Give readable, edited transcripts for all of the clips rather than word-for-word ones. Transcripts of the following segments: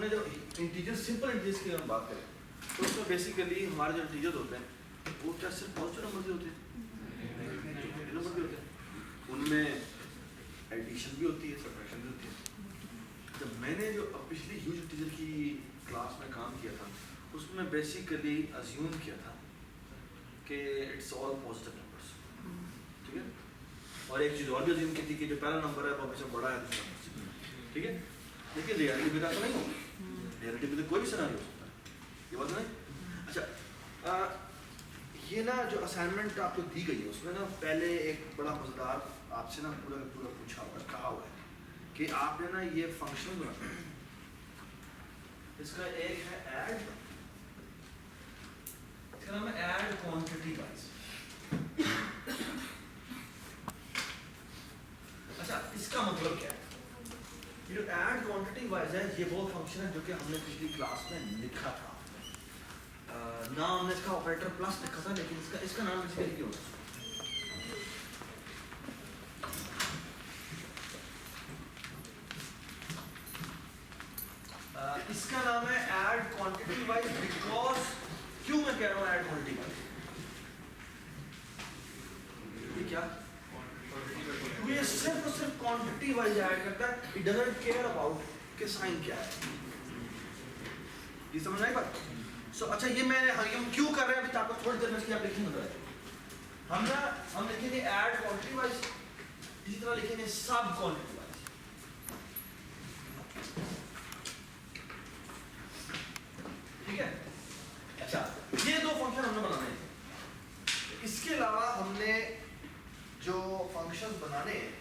हमने जो integer simple integers की हम बात करें तो उसमें बेसिकली हमारे जो इंटीजर्स होते हैं वो क्या सिर्फ पॉजिटिव नंबर भी होते हैं, नंबर भी होते हैं, उनमें एडिशन भी होती है, सब्ट्रैक्शन भी होती है। जब मैंने जो पिछली ह्यूज इंटीजर की क्लास में काम किया था उसमें बेसिकली अज्यूम किया था कि इट्स ऑल पॉजिटिव नंबर्स, ठीक है। और एक चीज़ और भी अज्यूम की थी कि जो पहला नंबर है वो हमेशा बड़ा है दूसरा, ठीक है। लेकिन रियलिटी में ऐसा नहीं होगा, रियलिटी में तो कोई भी सिनेरियो हो सकता है, ये बात नहीं। अच्छा, ये ना जो असाइनमेंट आपको दी गई है उसमें ना पहले एक बड़ा मज़ेदार आपसे ना पूरा पूछा हुआ कहा हुआ है कि आपने ना ये फंक्शन बनाना है। इसका एक है ऐड, इसका नाम है ऐड क्वांटिटी वाइज। अच्छा, इसका मतलब क्या है? ये जो ऐड क्वांटिटी वाइज है ये वो फंक्शन है जो कि हमने पिछली क्लास में लिखा था। नाम हमने इसका ऑपरेटर प्लस लिखा था, लेकिन इसका नाम बेसिकली क्या होता है? इसका नाम है ऐड क्वांटिटी वाइज बिकॉज, क्यों मैं कह रहा हूं ऐड क्वांटिटी वाइज? ये क्या? क्योंकि ये सिर्फ और सिर्फ क्वांटिटी वाइज ऐड करता है, इट डजंट केयर अबाउट कि साइन क्या है। ये समझ आई बात? सो अच्छा, ये हम क्यों कर रहे हैं अभी आपको थोड़ी देर में इसकी आप लिखेंगे। हम लिखेंगे ऐड क्वांटिटी वाइज, इसी तरह लिखेंगे सब क्वांटिटी वाइज। ठीक है। अच्छा, ये दो फंक्शन हमने बनाने हैं। इसके अलावा हमने जो फंक्शंस बनाने हैं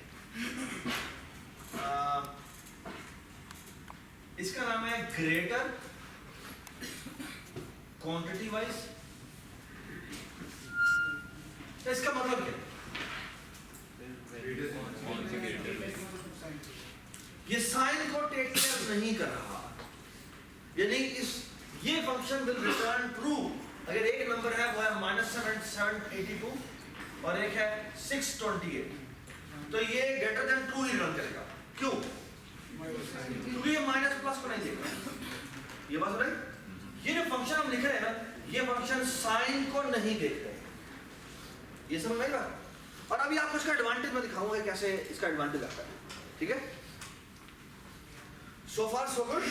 इसका नाम है ग्रेटर क्वांटिटी वाइज। इसका मतलब क्या? ये साइन को टेक केयर नहीं कर रहा, यानी ये फंक्शन विल रिटर्न ट्रू अगर एक नंबर है वो है -782 और एक है 628, तो ये ग्रेटर देन ट्रू ही रिटर्न करेगा। क्यों? क्योंकि ये माइनस प्लस को नहीं देगा। ये बात समझ? ये जो फंक्शन हम लिख रहे हैं ना, ये फंक्शन साइन को नहीं देख रहे, ये समझ में आएगा। और अभी आपको इसका एडवांटेज मैं दिखाऊंगा कैसे इसका एडवांटेज आता है, ठीक है। सो फार सो गुड।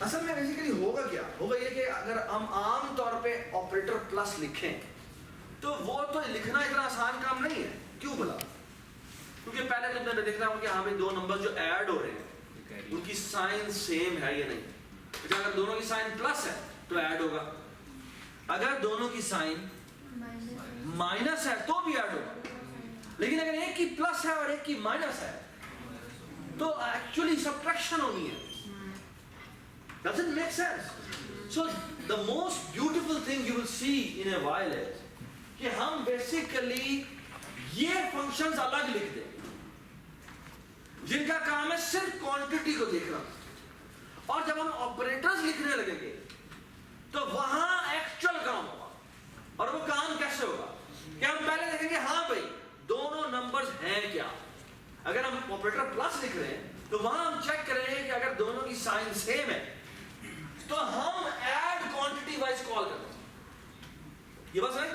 असल में बेसिकली होगा क्या? होगा ये कि अगर हम आम तौर पे ऑपरेटर प्लस लिखें तो वो तो लिखना इतना आसान काम नहीं है। क्यों बोला? क्योंकि पहले तो मैं देख रहा हूं कि हाँ भाई दो नंबर जो ऐड हो रहे हैं उनकी साइन सेम है या नहीं। अच्छा, अगर दोनों की साइन प्लस है तो ऐड होगा, अगर दोनों की साइन माइनस है तो भी ऐड होगा। लेकिन अगर एक की प्लस है और एक की माइनस है तो एक्चुअली सब्ट्रैक्शन होनी है। Does it make sense? So the most beautiful thing you will see in a while is कि हम बेसिकली ये फंक्शंस अलग लिख दें जिनका काम है सिर्फ क्वांटिटी को देखना, और जब हम ऑपरेटर्स लिखने लगेंगे तो वहां एक्चुअल काम होगा। और वो काम कैसे होगा कि हम पहले देखेंगे हाँ भाई दोनों नंबर्स हैं क्या। अगर हम ऑपरेटर प्लस लिख रहे हैं तो वहां हम चेक करेंगे कि अगर दोनों की साइन सेम है तो हम ऐड क्वांटिटी वाइज कॉल करते हैं। ये बस है।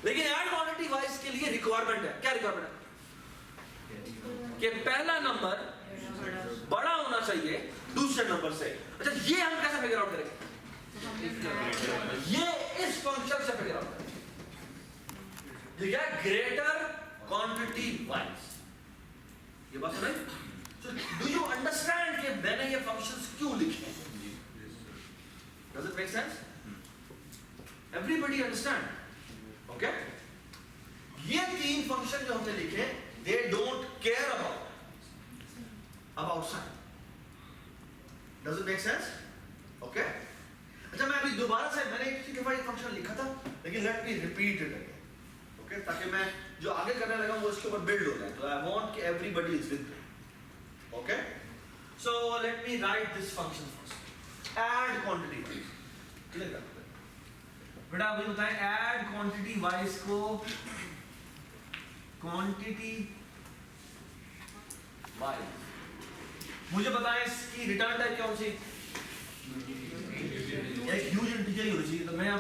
लेकिन ऐड क्वांटिटी वाइज के लिए रिक्वायरमेंट है। क्या रिक्वायरमेंट है? कि पहला नंबर बड़ा होना चाहिए दूसरे नंबर से। अच्छा, ये हम कैसे फिगर आउट करेंगे? ये इस फंक्शन से फिगर आउट करेंगे, ठीक है, ग्रेटर क्वांटिटी वाइज। ये बात है। So do you understand कि मैंने ये फंक्शंस क्यों लिखे हैं? Does it make sense? Everybody understand? Okay? ये तीन फंक्शन जो हमने लिखे they don't care about sign. Does it make sense? Okay? अच्छा, मैं अभी दोबारा से मैंने एक दफा ये फंक्शन लिखा था लेकिन let me repeat it again. Okay? ताकि मैं जो आगे करने लगा वो इसके ऊपर बिल्ड हो जाए। तो I want कि everybody is with me. Okay? So let me write this function first. Add quantity wise. Clear कर दो बेटा। अभी बताएं add quantity wise को quantity wise। मुझे बताएं इसकी रिटर्न टाइप क्या होनी चाहिए?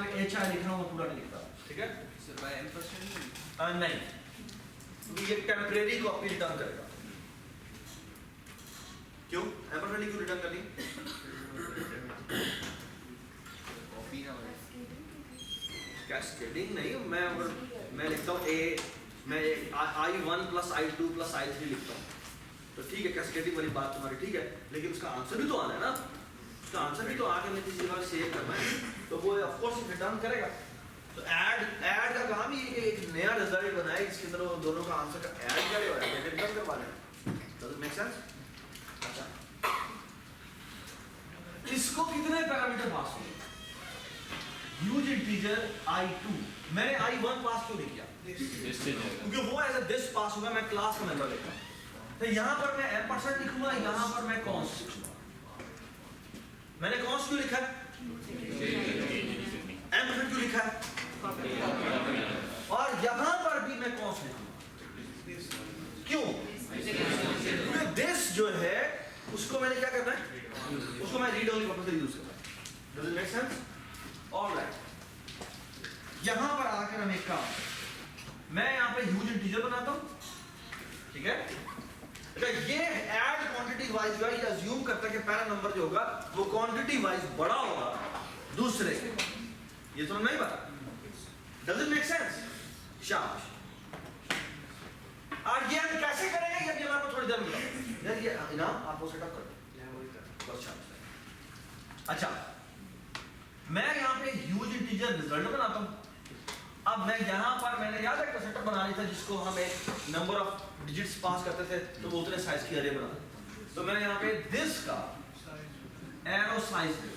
पे HI लिखा हूँ वो पूरा नहीं लिखता, ठीक है? सर बाय M% नहीं, क्योंकि ये टेम्परेरी कॉपी रिटर्न करेगा। क्यों एम्परसेंड क्यों रिटर्न करनी? कॉपी ना हो। कैस्केडिंग नहीं, मैं लिखता हूँ मैं I1 plus I2 plus I3 लिखता हूँ, तो ठीक है कैस्केडिंग वाली बात तुम्हारी ठीक है, लेकिन उसका आंसर भी तो आना है ना, उसका आंसर भी तो आके मैं किसी जगह सेव करना है, तो वो ऑफ कोर्स रिटर्न करेगा। तो ऐड का काम ही है कि एक नया रिजल्ट बनाए जिसके अंदर वो दोनों का आंसर का ऐड करे और रिटर्न करवा लें। Does it make sense? अच्छा, इसको कितने पैरामीटर पास होंगे? ह्यूज इंटीजर I2, मैंने I1 पास क्यों नहीं किया? क्योंकि वो एज अ दिस पास होगा, मैं क्लास का मेंबर लिखा, तो यहां पर मैं एम्परसेंड लिखूंगा, यहां पर मैं कॉन्स लिखूंगा। मैंने कॉन्स क्यों लिखा है? एम्परसेंड क्यों लिखा है? और यहां पर भी मैं कॉन्स लिखूंगा, क्यों? क्योंकि दिस जो है उसको मैंने क्या करना है, उसको मैं रीड ओनली पर्पस से यूज करना है। Does it make sense? Alright, यहां पर आकर हम एक काम, मैं यहां पे ह्यूज इंटीजर बनाता हूं, ठीक है? तो ये ऐड क्वांटिटी वाइज जो है ये अज्यूम करता है कि पहला नंबर जो होगा वो क्वांटिटी वाइज बड़ा होगा दूसरे से, ये तो नहीं पता। Does it make sense? शाबाश। और ये हम कैसे करेंगे ये भी मैं आपको थोड़ी देर में बताऊंगा। यार ये इनाम आपको सेटअप कर दो बस। शाबाश। अच्छा, मैं यहाँ पे ह्यूज इंटीजर रिजल्ट बनाता हूँ। अब मैं यहाँ पर मैंने याद है सेटअप बना लिया था जिसको हम एक नंबर ऑफ डिजिट्स पास करते थे तो वो उतने साइज की अरे बना, तो मैंने यहाँ पे दिस का एरो साइज दे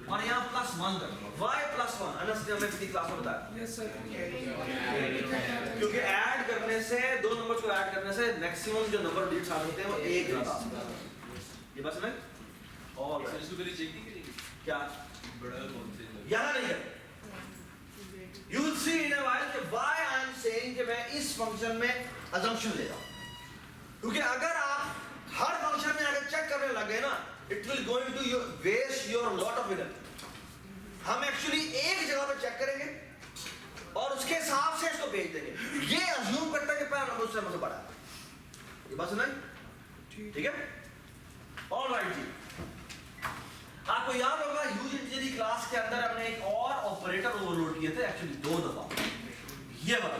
और यहाँ +1 कर दूंगा, y +1। अनस ने हमें पिछली क्लास में बताया। Yes sir. क्योंकि ऐड करने से, दो नंबर्स को ऐड करने से मैक्सिमम जो नंबर डिजिट्स आ सकते हैं वो एक ज्यादा, ये बात समझ? और इसको पहले चेक नहीं करेंगे क्या बड़ा कौन से यहाँ नहीं है। You will see in a while कि why I am saying कि मैं इस फंक्शन में assumption ले रहा हूँ, क्योंकि अगर आप हर फंक्शन में अगर चेक करने लगे ना it will going to waste your lot of energy। हम एक्चुअली एक जगह पे चेक करेंगे और उसके हिसाब से इसको भेज देंगे, ये assume करता है कि पहला नंबर उससे मुझे बड़ा है। ये बात सुनाई? ठीक है? ऑलराइट जी, आपको याद होगा ह्यूज इंटीजर क्लास के अंदर हमने एक और ऑपरेटर ओवरलोड किए थे, एक्चुअली 2 दफा, ये वाला।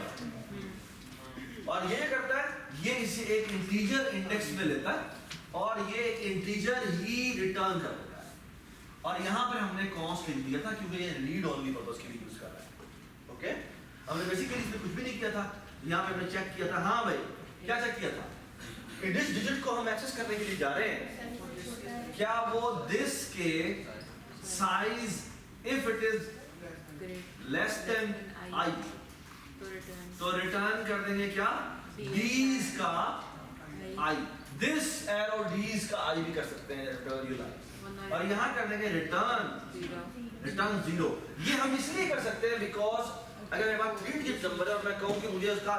और ये करता है, ये इसे एक इंटीजर इंडेक्स में लेता है और ये एक इंटीजर ही रिटर्न कर देता है। और यहाँ पर हमने कॉन्स्ट लिख दिया था क्योंकि ये रीड ओनली पर्पस के लिए यूज कर रहा है। ओके, हमने बेसिकली इसमें कुछ भी नहीं किया था, यहाँ पे हमने चेक किया था। हाँ भाई, क्या चेक किया था? इस डिजिट को हम एक्सेस करने के लिए जा रहे हैं, क्या वो दिस के size if it is less than I, तो रिटर्न कर देंगे क्या? डीज का I, दिस एरो डीज का I भी कर सकते हैं, और यहाँ कर देंगे रिटर्न 0। ये हम इसलिए कर सकते हैं बिकॉज अगर मेरे पास 3 डिजिट नंबर है और मैं कहूँ कि मुझे उसका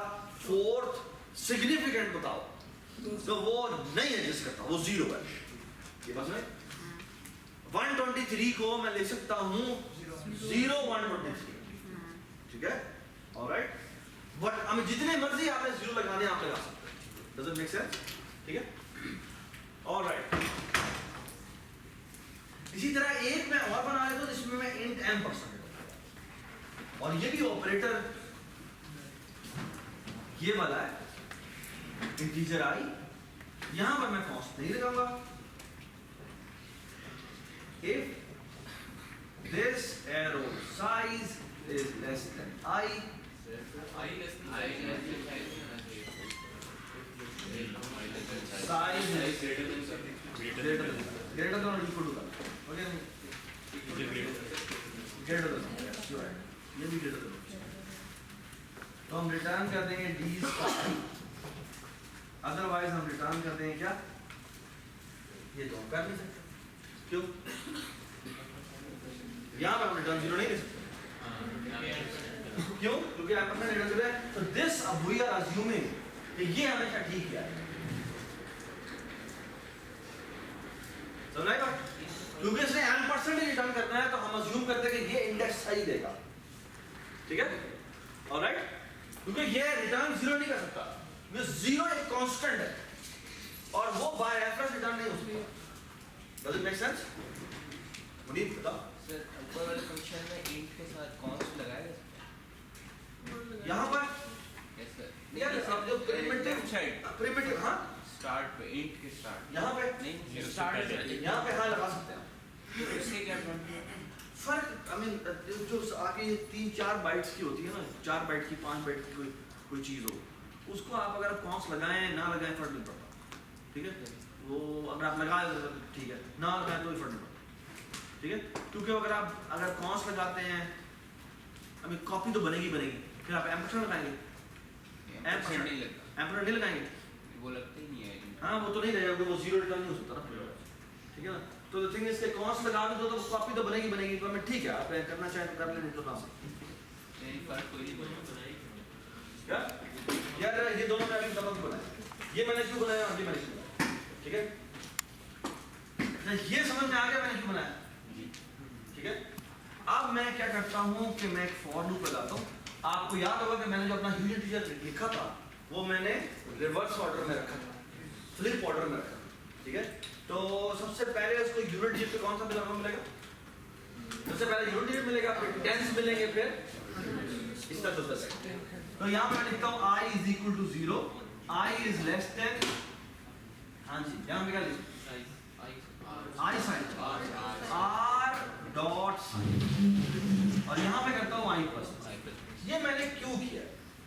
4th सिग्निफिकेंट बताओ, तो वो नहीं एग्जिस्ट करता, वो 0 है। ये बात है? 123 को मैं ले सकता हूँ 0-123, ठीक है? ऑलराइट, बट हमें जितने मर्जी आपने 0 लगाने आप लगा सकते हैं। Does it make sense? ठीक है? ऑलराइट, इसी तरह एक मैं और बना लेता हूँ जिसमें मैं int m%, और ये भी ऑपरेटर ये वाला है, इंटीजर I, यहां पर मैं कॉन्स्ट नहीं लगाऊंगा। If this arrow size is less than I, size is greater than or equal to that, okay? Greater than, yes, you're right. ये भी greater than, तो हम रिटर्न कर देंगे d का I, अदरवाइज हम रिटर्न कर देंगे क्या? ये तो हम कर नहीं सकते, क्यों? यहाँ पर हम रिटर्न 0 नहीं ले सकते, क्यों? क्योंकि एम्परसेंड रिटर्न कर रहे हैं, तो दिस अब वी आर अज्यूमिंग कि ये हमेशा ठीक है। समझ आएगा? क्योंकि इसने एम्परसेंड रिटर्न करना है तो हम अज्यूम करते हैं कि ये इंडेक्स अच्छा ही देगा, ठीक है, ऑलराइट, क्योंकि ये रिटर्न जीरो नहीं कर सकता, ये जीरो एक कांस्टेंट है और वो बाय रेफरेंस रिटर्न नहीं हो सकता। Does it make sense? Munib बताओ। सर ऊपर वाले फंक्शन में इंट के साथ कॉन्स्ट लगाएगा यहाँ पर यस सर यार अब जो प्रिमिटिव साइड हाँ स्टार्ट पे इंट के स्टार्ट यहाँ पे नहीं स्टार्ट यहाँ पे हाँ लगा सकते हैं। इससे क्या फर्क आई मीन जो आगे 3-4 बाइट्स की होती है ना, 4 बाइट की 5 बाइट की कोई चीज़ हो, उसको आप अगर कॉन्स लगाएं ना लगाएं फर्क नहीं पड़ता, ठीक है, वो अगर आप लगा दें तो ठीक है, ना लगाएं तो भी फर्क नहीं पड़ता, ठीक है, क्योंकि अगर कॉन्स लगाते हैं अभी कॉपी तो बनेगी, फिर आप एम्परसेंड लगाएंगे, एम्परसेंड नहीं लगता, एम्परसेंड नहीं लगाएंगे, वो लगता ही नहीं है हाँ वो तो नहीं रहेगा, वो जीरो रिटर्न नहीं हो सकता ना, ठीक है ना। तो द थिंग इज के कॉस्ट लगा दो तो कॉपी तो बनेगी, तो हमें ठीक है, आप करना चाहें तो कर लें, तो ना नहीं फर्क कोई नहीं पड़ता क्या यार, ये दोनों मैं अभी समझ बनाया, ये मैंने क्यों बनाया, ये मैंने क्यों बनाया, ठीक है, ये समझ में आ गया मैंने क्यों बनाया, ठीक है। अब मैं क्या करता हूँ कि मैं एक फॉर लूप लगाता हूँ। आपको याद होगा कि मैंने जो अपना यूनिट इंटीजर लिखा था वो मैंने रिवर्स ऑर्डर में रखा था, फ्लिप ऑर्डर में रखा था, ठीक है। तो सबसे पहले उसको यूनिट डिजिट पे कौन सा मिलेगा, सबसे पहले यूनिट डिजिट मिलेगा, फिर टेंस मिलेंगे, फिर इस तरह चलता है। तो यहाँ मैं लिखता हूँ i is equal to 0, i is less than, हाँ जी यहाँ पे क्या लिखूं, i sin r dot sin, और यहाँ पे करता हूँ i प्लस। ये मैंने क्यों किया,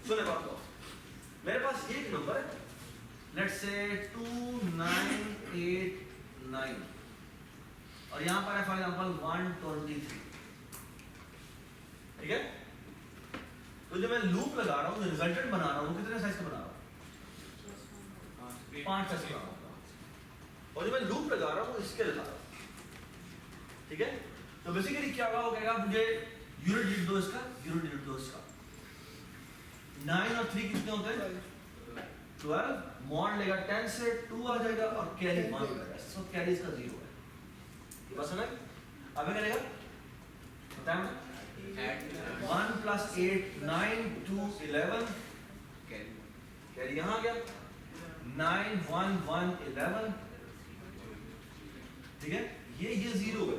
सुने बात को, मेरे पास ये एक नंबर है, लेट्स से 2989 और यहाँ पर है फॉर एग्जांपल 123, ठीक है। तो जो मैं लूप लगा रहा हूँ, जो रिजल्टेंट बना रहा हूँ, कितने साइज का बना रहा हूँ, 5 साइज का, और जो मैं लूप लगा रहा हूँ इसके लगा रहा हूँ, ठीक है। तो बेसिकली क्या होगा, वो कहेगा मुझे यूनिट डिजिट दो इसका, यूनिट डिजिट दो इसका, 9 और 3 कितने होते हैं 12, मॉड लेगा 10 से 2 आ जाएगा और कैरी 1 हो जाएगा, सो कैरी इसका 0 है, ये बस है ना। अब क्या करेगा, बताएं 1 plus 8 9 2 11, कैरी यहाँ आ गया 9 1 1 11, ठीक है, ये 0 है,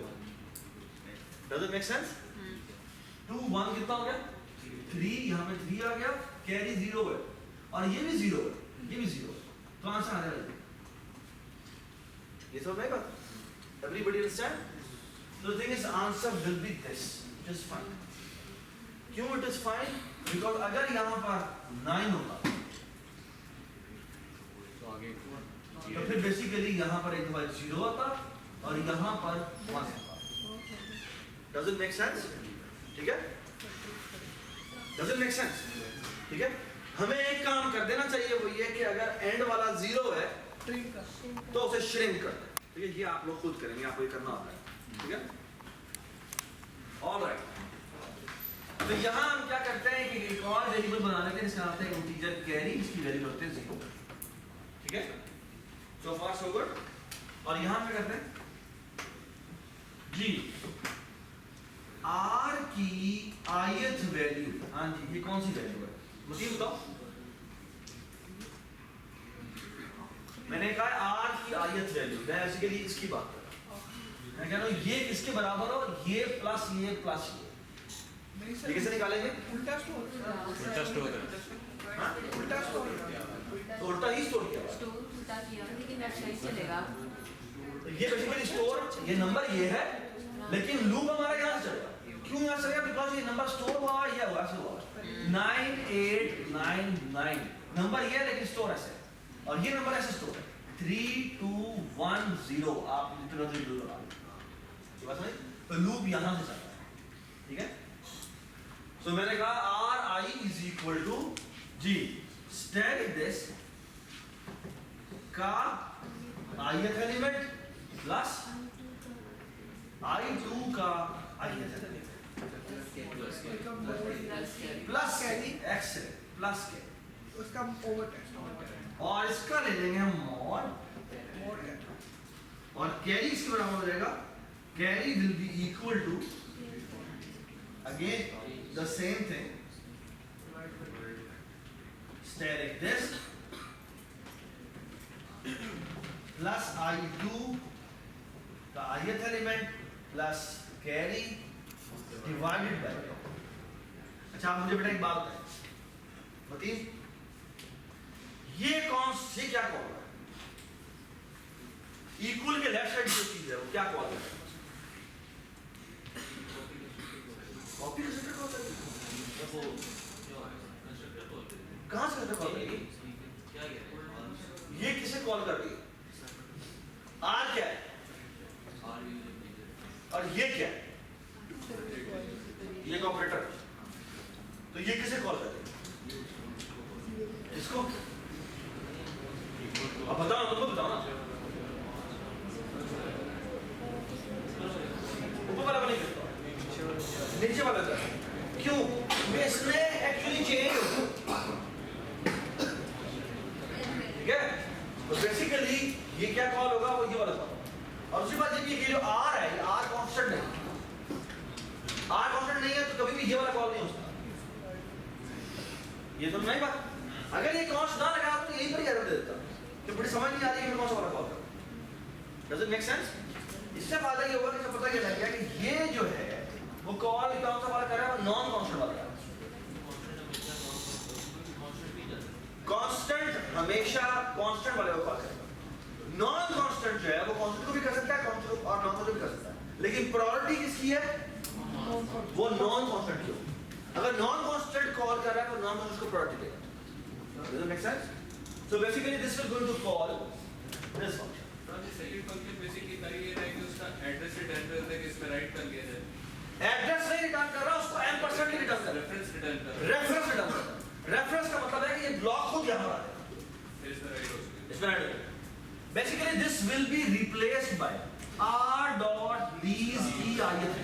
डज इट मेक सेंस। 2 1 कितना हो गया 3, यहाँ पे 3 आ गया, कैरी 0 है और ये भी 0 है, ये भी 0 है, तो आंसर आ जाएगा ये सब रहेगा, everybody understand? So the thing is answer will be this, it is fine. क्यों it is fine? Because अगर यहाँ पर 9 होता तो फिर बेसिकली यहाँ पर एक बार 0 आता और यहाँ पर 1 आता। Does it make sense? ठीक है? Does it make sense? ठीक है? हमें एक काम कर देना चाहिए, वो ये कि अगर एंड वाला 0 है तो उसे श्रिंक कर दें, ठीक है। ये आप लोग खुद करेंगे, आपको ये करना होता है, ठीक है। ऑलराइट, तो यहाँ हम क्या करते हैं कि एक और वेरिएबल बना लेते हैं, इसका नाम है इंटीजर कैरी, इसकी वैल्यू रखते हैं 0, ठीक है। सो फार सो गुड। और यहाँ पे करते हैं जी r की ith वैल्यू, हाँ जी ये कौन सी वैल्यू है मुझे बताओ, मैंने कहा r की ith वैल्यू, मैं बेसिकली इसकी बात कर रहा हूँ, मैं कह रहा हूँ ये किसके बराबर हो, ये प्लस ये, ये कैसे निकालेंगे, उल्टा स्टोर हाँ? तो उल्टा ही स्टोर किया हुआ है। उल्टा किया लेकिन वेबसाइट चलेगा, ये बेसिकली स्टोर, ये नंबर ये है, लेकिन लूप हमारा यहाँ से चलेगा, क्यों यहाँ चलेगा, बिकॉज ये नंबर स्टोर हुआ या हुआ ऐसे हुआ 9899 नंबर ये है, लेकिन स्टोर ऐसे है, और ये नंबर ऐसे स्टोर है 3210, आप इतना से लूप लगा लो, बस नहीं, तो लूप यहाँ से चलता है, ठीक है। सो मैंने कहा r I is equal to g stack this का ith एलिमेंट प्लस I2 का ith element plus x plus के, उसका ओवर टेस्ट और इसका ले लेंगे हम मॉड, और कैरी इसके बराबर हो जाएगा, carry will be equal to again the same thing, static this plus I2 the ith element plus carry divided by, अच्छा आप मुझे बेटा एक बात बताइए, ये क्या कॉल है? इक्वल के लेफ्ट साइड जो चीज है वो क्या कॉल है? कॉपी कंस्ट्रक्टर कॉल करेगी? कहां से कंस्ट्रक्टर कॉल करेगी? ये किसे कॉल कर रही है? आर क्या है और ये क्या है? ये ऑपरेटर, तो ये किसे कॉल कर रही है? इसको अब बताओ, तुमको बताओ ना, ऊपर वाला नहीं करता, नीचे वाला करता, क्यों? इसने एक्चुअली चेंज, ठीक है? तो बेसिकली ये क्या कॉल होगा? वो ये वाला कॉल। और दूसरी बात ये कि जो आर है, आर कांस्टेंट नहीं, आर कांस्टेंट नहीं है तो कभी भी ये वाला कॉल नहीं हो सकता। ये तो नहीं बात, अगर ये कांस्ट ना लगा तो यहीं पर ही एरर दे देता, कि बड़ी समझ नहीं आ रही कि मैं कौन सा वाला कॉल करूं। Does it make sense? इससे फायदा ये होगा कि जब पता चल गया कि ये जो है वो कॉल कौन सा वाला कर रहा है, नॉन कांस्टेंट वाला कर रहा है। कांस्टेंट हमेशा कांस्टेंट वाले को कॉल करेगा, नॉन कांस्टेंट जो है वो कांस्टेंट को भी कर सकता है, कांस्टेंट और नॉन को भी कर सकता है, लेकिन प्रायोरिटी किसकी है? वो नॉन कांस्टेंट की हो। अगर नॉन कांस्टेंट कॉल कर रहा है तो नॉन कांस्टेंट को प्रायोरिटी देगा। Does it make sense? So basically this is going to call this function. Now the second function basically कर ये रहा है कि उसका एड्रेस रिटर्न कर दे कि इसमें राइट कर लिया जाए। एड्रेस नहीं रिटर्न कर रहा, उसको m% ही रिटर्न कर रहा है। रेफरेंस रिटर्न कर रहा है। रेफरेंस रिटर्न कर रहा है। रेफरेंस का मतलब है कि ये ब्लॉक खुद यहाँ पर आ जाएगा। फिर इसमें राइट हो सकता इसमें राइट हो जाएगा। Basically this will be replaced by r dot these ith.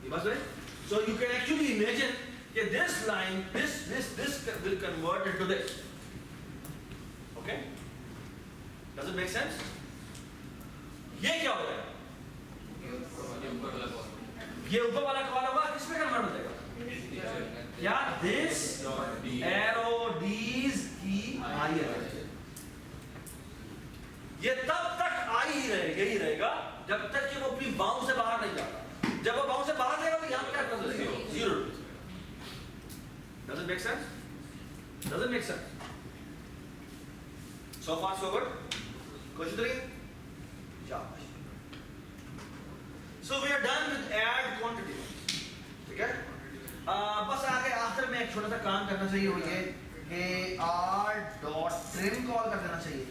You must right? So you can actually imagine that this line, this will convert into this. Okay? Does it make sense? ये क्या हो जाएगा? ये ऊपर वाला call होगा, किसमें convert हो जाएगा? क्या this arrow these की आई है? ये तब तक आई ही रहेगा, यही रहेगा जब तक कि वो अपनी बाउंड से बाहर नहीं जाता। जब वो बाउंड से बाहर जाएगा तो यहाँ क्या कर देगा? Zero. Does it make sense? Does it make sense? So far so good. Question 3. Yeah. So we are done with add quantity. ठीक है? बस आगे आखिर में एक छोटा सा काम करना चाहिए, वो ये कि r dot trim कॉल कर देना चाहिए।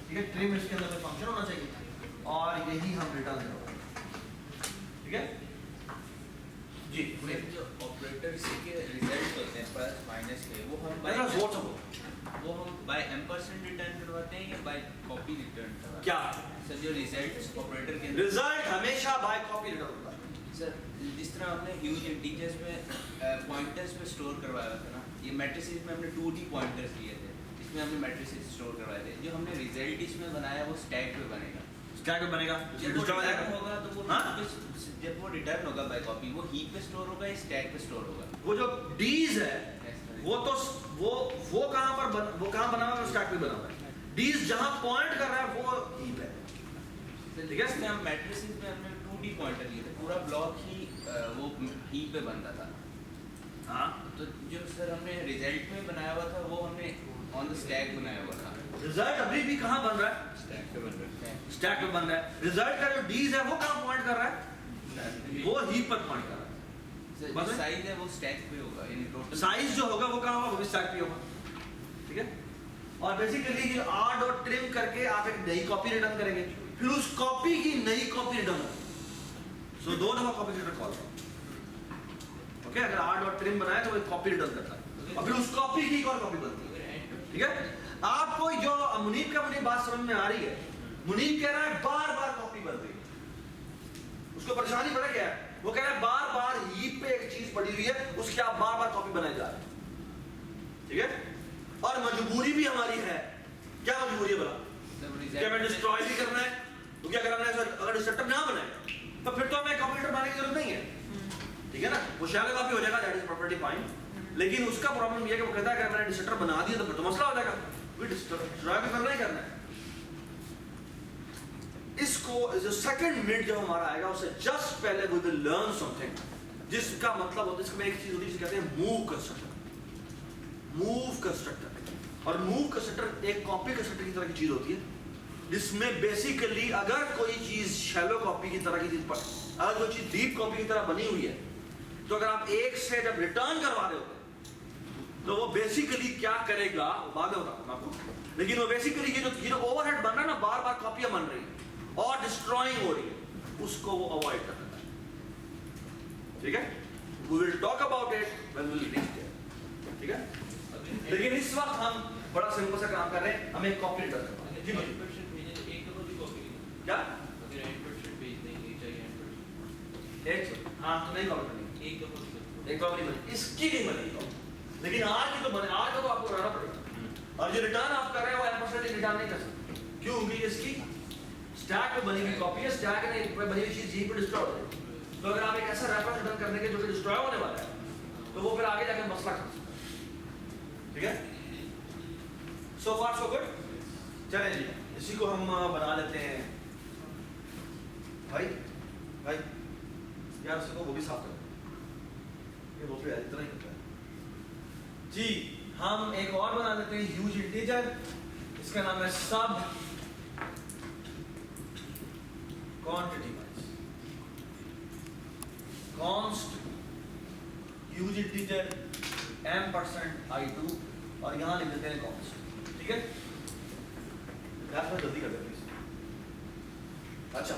ठीक है? trim इसके अंदर कोई फंक्शन होना चाहिए और यही हम रिटर्न करेंगे। ठीक है? जी। जो ऑपरेटर्स के रिजल्ट होते हैं प्लस माइनस के, वो हम बाय m% रिटर्न करवाते हैं या बाय कॉपी रिटर्न करवाते हैं? क्या? सर जो रिजल्ट ऑपरेटर के रिजल्ट हमेशा बाय कॉपी रिटर्न होता है। सर जिस तरह हमने ह्यूज इंटीजर्स में पॉइंटर्स पे स्टोर करवाया था ना, ये मैट्रिसेस में हमने 2D पॉइंटर्स लिए थे, इसमें हमने मैट्रिसेस स्टोर करवाए थे। जो हमने रिजल्ट इसमें बनाया वो स्टैक पे बनेगा। स्टैक पे बनेगा, जब वो रिटर्न होगा तो वो हाँ? जब वो रिटर्न होगा बाय कॉपी, वो हीप पे स्टोर होगा या स्टैक पे स्टोर होगा? वो जो डीज है वो तो वो कहां पर वो कहां बना हुआ है? स्टैक पे बना हुआ है। डीज जहां पॉइंट कर रहा है वो हीप है। ठीक है? इसमें हम मैट्रिसेस में हमने 2D पॉइंटर लिए थे, पूरा ब्लॉक ही वो हीप पे बनता था। हाँ, तो जो सर हमने रिजल्ट में बनाया हुआ था वो हमने ऑन द स्टैक बनाया हुआ था। रिजल्ट अभी भी कहां बन रहा है? स्टैक पे बन रहा है। स्टैक पे बन रहा है। रिजल्ट का जो डीज है वो कहां पॉइंट कर रहा है? वो हीप पर पॉइंट कर रहा है। जो साइज है वो स्टैक पे होगा, यानी टोटल साइज जो होगा वो कहां होगा? वो भी स्टैक पे होगा। ठीक है? और बेसिकली ये r डॉट ट्रिम करके आप एक नई कॉपी रिटर्न करेंगे, फिर उस कॉपी की नई कॉपी रिटर्न होगी। सो दो दफा कॉपी रिटर्न कॉल करो। ओके? अगर r डॉट ट्रिम बनाए तो वो कॉपी रिटर्न करता है और फिर उस कॉपी की एक और कॉपी बनती है। ठीक है? आपको जो मुनीब मेरी बात समझ में आ रही है, मुनीब कह रहा है बार बार कॉपी बन रही है, उसको परेशानी पड़ गया है। वो कह रहा है बार बार हीप पे एक चीज पड़ी हुई है, उसकी आप बार बार कॉपी बनाए जा रहे हैं। ठीक है? और मजबूरी भी हमारी है। क्या मजबूरी है बोला? क्या हमें डिस्ट्रॉय भी करना है? तो क्या करना है? अगर डिस्ट्रक्टर ना बनाए तो फिर तो ठीक है ना, वो शैलो कॉपी हो जाएगा, दैट इज प्रॉपर्टी फाइन। लेकिन उसका प्रॉब्लम ये है कि वो कहता है कि मैंने डिस्ट्रक्टर बना दिया तो फिर तो मसला हो जाएगा, फिर डिस्ट्रॉय भी करना ही करना है। इसको जो सेकंड मिनट जब हमारा आएगा उससे जस्ट पहले वी विल लर्न समथिंग, जिसका मतलब होता है, इसमें एक चीज होती है जिसे कहते हैं मूव कंस्ट्रक्टर। मूव कंस्ट्रक्टर और मूव कंस्ट्रक्टर एक कॉपी कंस्ट्रक्टर की तरह की चीज होती है, जिसमें बेसिकली अगर कोई चीज शैलो कॉपी की तरह की चीज पर, अगर कोई चीज डीप कॉपी की तरह बनी हुई है, तो अगर आप एक से जब रिटर्न करवा रहे होते तो वो बेसिकली क्या करेगा बाद में बताऊंगा आपको, लेकिन वो बेसिकली ये जो ओवरहेड बन रहा है ना, बार बार कॉपियां बन रही है और डिस्ट्रॉइंग हो रही है, उसको वो अवॉइड कर देता है। ठीक है, we will talk about it when we will reach there. ठीक है, लेकिन इस वक्त हम बड़ा सिंपल सा काम कर रहे हैं, हम एक कॉपी रिटर्न करवा रहे हैं। जी बोलिए। एक दफा भी कॉपी नहीं क्या अगर 8% भेज देंगे चाहिए 8%, एक हाँ तो नहीं कॉपी करनी, एक दफा भी एक कॉपी नहीं बनी, इसकी नहीं बनी कॉपी, लेकिन आज की तो बने, आज का तो आपको बनाना पड़ेगा। और जो रिटर्न आप कर रहे हो वो 1% रिटर्न नहीं कर सकते, क्यों? क्योंकि इसकी स्टैक पे बनी हुई कॉपी है, स्टैक ने पे बनी हुई चीज यहीं पे डिस्ट्रॉय हो जाएगी। तो अगर आप एक ऐसा रेफरेंस रिटर्न करने के जो कि डिस्ट्रॉय होने वाला है, तो वो फिर आगे जाकर मसला कर सकता है। ठीक है, सो फार सो गुड। चलें जी, इसी को हम बना लेते हैं। भाई भाई यार उसको वो भी साफ कर, ये वो भी इतना ही होता है जी। हम एक और बना लेते हैं ह्यूज इंटीजर, इसका नाम है सब quantity wise const huge integer m%i2 और यहां लिख देते हैं कॉन्स्ट। ठीक है, यार जल्दी कर देते हैं। अच्छा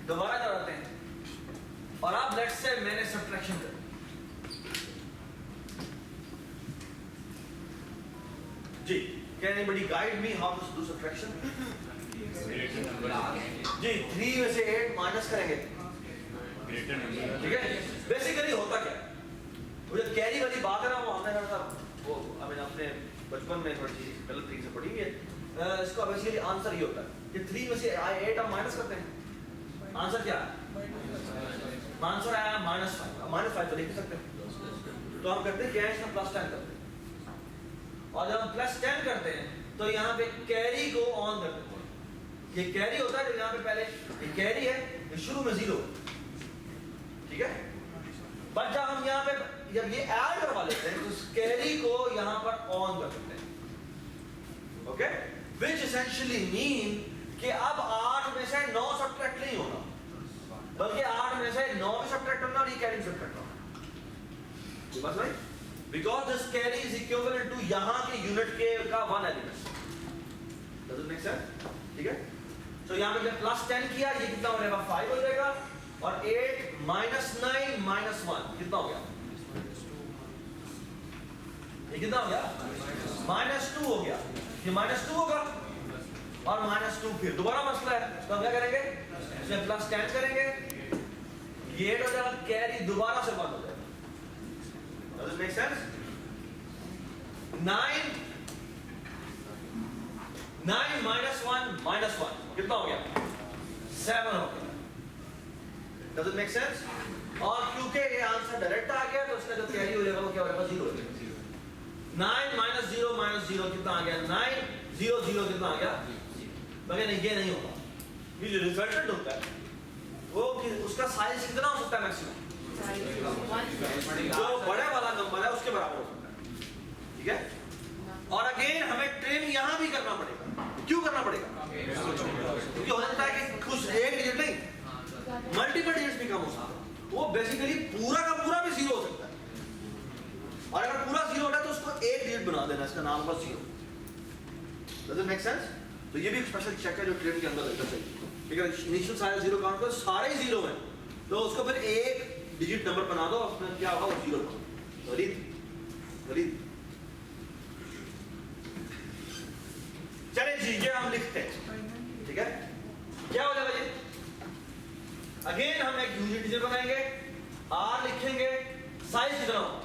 दोबारा कराते हैं, और आप लेट्स से मैंने सब्ट्रैक्शन कर, जी can anybody guide me how to do subtraction? जी 3 में से 8 माइनस करेंगे, ठीक है। बेसिकली होता क्या है, वो जो कैरी वाली बात है ना, वो हमने थोड़ा सा वो अपने बचपन में थोड़ी सी गलत तरीके से पढ़ी है। इसका बेसिकली आंसर ये होता है कि 3 में से 8 हम माइनस करते हैं, आंसर क्या है? आंसर आया -5 तो लिख सकते हैं, तो हम करते हैं क्या, इसमें +10 करते हैं, और जब हम +10 करते हैं तो यहाँ पे कैरी को ऑन कर देते हैं। ये कैरी होता है, जो यहाँ पे पहले ये कैरी है, ये शुरू में 0, ठीक है। बट जब हम यहाँ पे जब ये ऐड करवा लेते हैं तो उस कैरी को यहाँ पर ऑन कर देते हैं, ओके, विच एसेंशियली मीन कि अब 8 में से 9 सब्ट्रैक्ट नहीं होना, बल्कि 8 में से 9 भी सब्ट्रैक्ट होना और ये कैरी सब्ट्रैक्ट होना। बस भाई, because this carry is equivalent to यहाँ के यूनिट के का 1 element. Does it make sense? ठीक है, तो यहाँ पे जब +10 किया, ये कितना हो जाएगा? 5 हो जाएगा, और 8 -9 -1 कितना हो गया? ये कितना हो गया? -2 हो गया। ये -2 होगा और -2 फिर दोबारा मसला है, तो हम क्या करेंगे? इसमें +10 करेंगे, ये 8 हो जाएगा, कैरी दोबारा से 1 हो जाएगा। Does it make sense? 9 -1 कितना हो गया? 7 हो गया। Does it make sense? और क्योंकि ये आंसर डायरेक्ट आ गया तो उसका जो कैरी हो जाएगा वो क्या हो जाएगा? 0 हो जाएगा। 9 -0 कितना आ गया? 9 0 0 कितना आ गया? मगर नहीं, ये नहीं होगा। ये जो रिजल्टेंट होता है वो उसका साइज कितना हो सकता है? मैक्सिमम जो बड़े वाला नंबर है उसके बराबर हो सकता है, ठीक है। और अगेन हमें ट्रेन यहां भी करना पड़ेगा। क्यों करना पड़ेगा? क्योंकि हो सकता है कि कुछ एक डिजिट नहीं, मल्टीपल डिजिट्स भी कम हो सकता है। वो बेसिकली पूरा का पूरा भी 0 हो सकता है, और अगर पूरा 0 होता है तो उसको एक डिजिट बना देना, इसका नाम होगा 0। Does it make sense? तो ये भी एक स्पेशल चेक है जो ट्रेन के अंदर लगना चाहिए। ठीक है, इनिशियल सारे 0 काउंट करो, सारे 0 हैं, तो उसको फिर एक डिजिट नंबर बना दो, उसमें क्या होगा? वो 0 होगा। वरीद चले जी, ये हम लिखते हैं, ठीक है। क्या हो जाएगा ये? अगेन हम एक ह्यूज इंटीजर बनाएंगे, r लिखेंगे, साइज कितना होगा?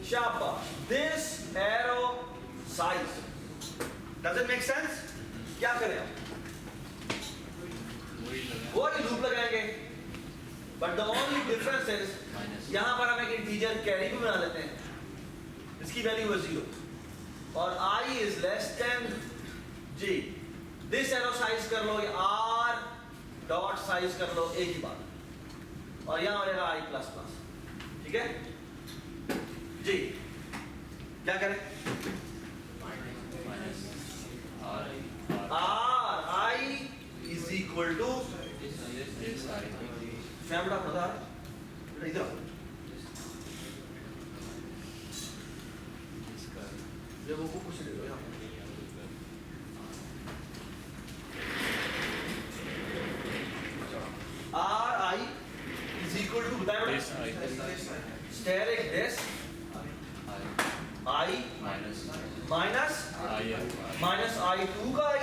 शाबाश, this arrow size. Does it make sense? क्या करें हम? वो लूप लगाएंगे, but the only difference is यहाँ पर हम एक इंटीजर कैरी भी बना लेते हैं, इसकी वैल्यू है 0 और I is less than G। This arrow size कर लो, R डॉट साइज कर लो, एक ही बात, और यहाँ हो जाएगा I प्लस प्लस, ठीक है जी। क्या करें? R I is equal to family आप बता रहे इधर ये वो कुछ ले लो यहाँ R I is equal to बताया बेटा steric this I minus I2 का I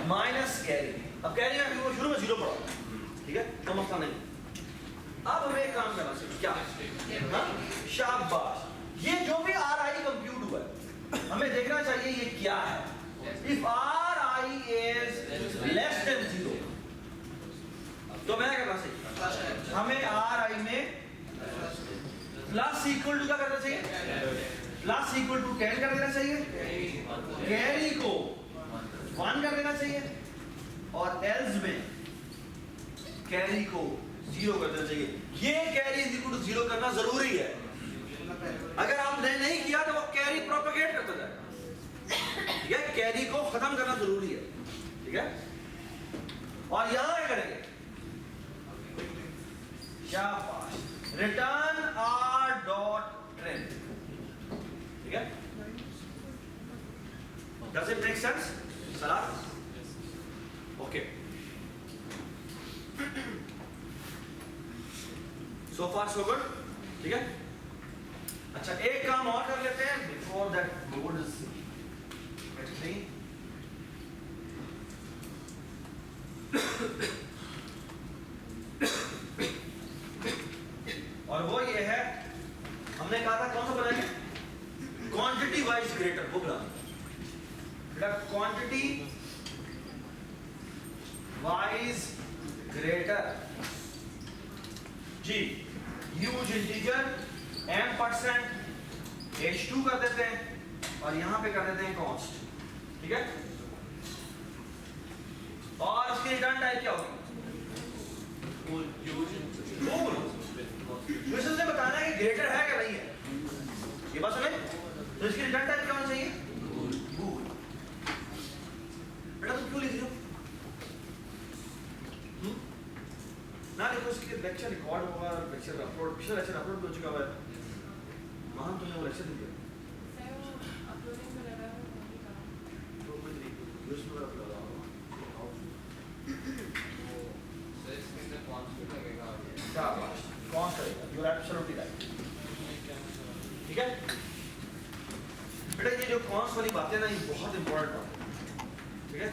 माइनस कैरी। अब कैरी में शुरू में 0 पड़ा, ठीक है, तो मसला नहीं। अब हमें एक काम करना चाहिए, क्या? हाँ? शाबाश, ये जो भी RI कंप्यूट हुआ है हमें देखना चाहिए ये क्या है। If RI is less than 0 तो मैं क्या करना चाहिए? हमें RI में प्लस इक्वल टू क्या करना चाहिए? प्लस इक्वल टू 10 कर देना चाहिए, कैरी को 1 कर देना चाहिए, और एल्स में कैरी को 0 कर देना चाहिए। ये कैरी इज इक्वल टू 0 करना जरूरी है, अगर आपने नहीं किया तो वो कैरी प्रोपेगेट करता जाएगा, ठीक है, कैरी को खत्म करना जरूरी है, ठीक है। और यहां क्या करेंगे? शाबाश, रिटर्न R डॉट ट्रेन, ठीक है। Does it make sense? सलाह? Okay. So far so good, ठीक है। अच्छा, एक काम और कर लेते हैं before that board is clean. और वो ये है, हमने कहा था कौन सा बनाएंगे? क्वांटिटी वाइज ग्रेटर, वो बना बेटा, क्वांटिटी वाइज ग्रेटर जी। ह्यूज इंटीजर m% h2 कर देते हैं और यहां पे कर देते हैं कॉन्स्ट, ठीक है। और इसकी रिटर्न टाइप क्या होगी? क्वेश्चन से बताना है कि ग्रेटर है क्या नहीं है, ये बात सुने। तो इसकी रिटर्न टाइप क्या होना चाहिए? बूल। बेटा तुम क्यों लिख रहे हो? ना देखो, इसके लेक्चर रिकॉर्ड होगा, लेक्चर अपलोड, पिछला लेक्चर अपलोड हो चुका हुआ है, वहां तुमने वो लेक्चर दिया अपलोडिंग में लगा है, तो कोई नहीं उसमें अपलोड सर इसके अंदर कॉन्सेप्ट लगेगा, शाबाश, कौन करेगा? यू आर एब्सोल्युटली राइट, ठीक है बेटा। ये जो कॉन्स वाली बातें ना, ये बहुत इंपॉर्टेंट बात है, ठीक है,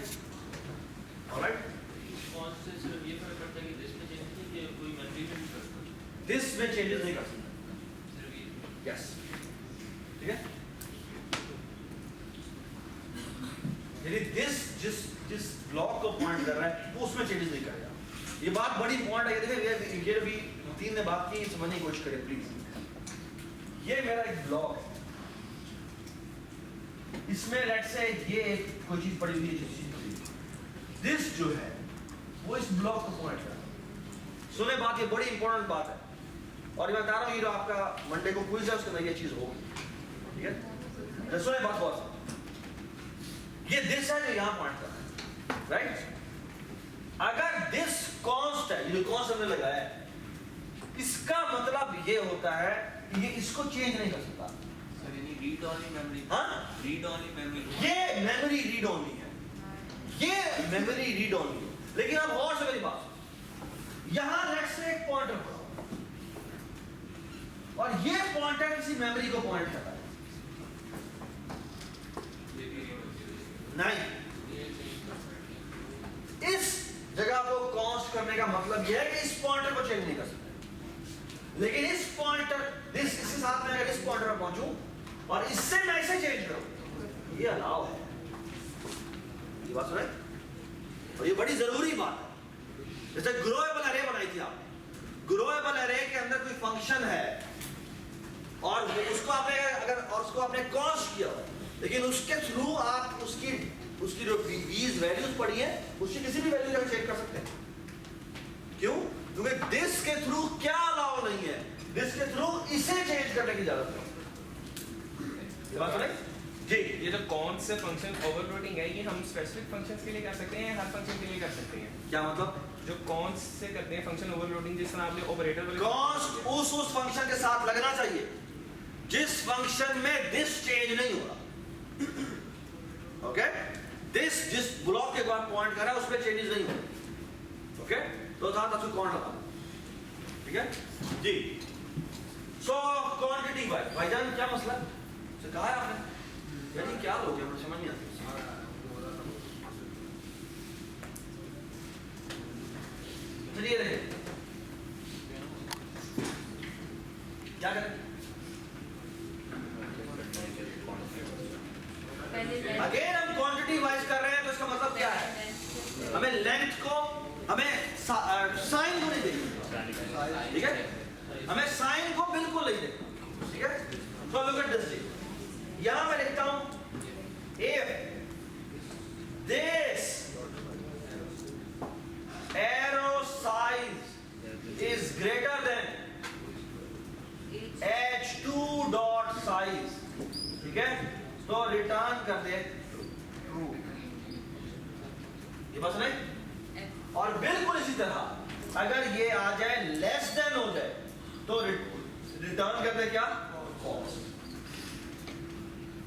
ऑलराइट। कौन से सिर्फ ये फर्क पड़ता है कि दिस में चेंज नहीं, कि कोई मेमोरी में भी कर सकता दिस में चेंजेस नहीं कर सकते, है, सिर्फ ये यस, ठीक है। यदि दिस जिस ब्लॉक को पॉइंट कर रहा है वो उसमें चेंजेस नहीं करेगा। ये बात बड़ी इंपॉर्टेंट है, देखिए ये भी तीन ने बात की, समझने की कोशिश करें प्लीज। ये मेरा एक ब्लॉक है, इसमें लेट्स से ये एक कोई चीज पड़ी हुई है, दिस जो है वो इस ब्लॉक को पॉइंट कर रहा है। सुने बात, ये बड़ी इंपॉर्टेंट बात है, और मैं बता रहा हूँ ये जो आपका मंडे को क्विज है उसके अंदर ये चीज होगी, ठीक है। सुने बात बहुत, ये दिस है जो यहाँ पॉइंट कर रहा है, राइट। अगर दिस कॉन्स्ट है, ये कॉन्स्ट हमने लगाया है, इसका मतलब ये होता है कि ये इसको चेंज नहीं कर सकता। सर यानी रीड ओनली मेमोरी, हाँ, रीड ओनली मेमोरी, ये मेमोरी रीड ओनली है, ये मेमोरी रीड ओनली है। लेकिन अब और से मेरी बात, यहां लेट्स से एक पॉइंटर पड़ा और ये पॉइंटर किसी मेमोरी को पॉइंट करता है, नहीं, इस जगह को कॉन्स्ट करने का मतलब यह है कि इस पॉइंटर को चेंज नहीं कर सकते। लेकिन इस पॉइंटर इसके साथ में अगर इस पॉइंटर पर पहुंचूं और इससे मैं इसे चेंज करूं, ये अलाउ है। ये बात सुने, और ये बड़ी जरूरी बात है। जैसे ग्रोएबल अरे बनाई थी आपने, ग्रोएबल एरे के अंदर कोई फंक्शन है और उसको आपने कॉस्ट किया हुआ है, लेकिन उसके थ्रू आप उसकी जो वीज वैल्यूज पड़ी है उसकी किसी भी वैल्यू का चेक कर सकते हैं। क्यों? क्योंकि दिस के थ्रू क्या अलाउ नहीं है, दिस के थ्रू इसे चेंज करने की इजाजत है। ये बात समझ जी? ये जो कौन से फंक्शन ओवरलोडिंग है ये हम स्पेसिफिक फंक्शंस के लिए कर सकते हैं, हर फंक्शन के लिए कर सकते हैं? क्या मतलब? जो कौन से करते हैं फंक्शन ओवरलोडिंग, जिस तरह आपने ऑपरेटर कॉस्ट उस फंक्शन के साथ लगना चाहिए जिस फंक्शन में दिस चेंज नहीं हो रहा। ओके? दिस जिस ब्लॉक के बाद पॉइंट कर रहा है उसमें चेंजेस नहीं हो रहे। ओके? तो था तब कौन लगा, ठीक है जी? सो क्वांटिटी वाइज भाईजान क्या मसला से कहा है आपने? यानी क्या लोग हैं, मुझे समझ नहीं आती। चलिए रहे क्या करें? अगेन हम क्वांटिटी वाइज कर रहे हैं तो इसका मतलब क्या है? हमें लेंथ को, हमें साइन को नहीं देखना, ठीक है? हमें साइन को बिल्कुल नहीं देखना, ठीक है? तो लुक एट दिस, यहां मैं लिखता हूं if this arrow size is greater than h2 dot size, ठीक है? तो रिटर्न कर दे ट्रू। ये बस नहीं? और बिल्कुल इसी तरह अगर ये आ जाए लेस देन हो जाए तो रिटर्न कर दे क्या? फॉल्स।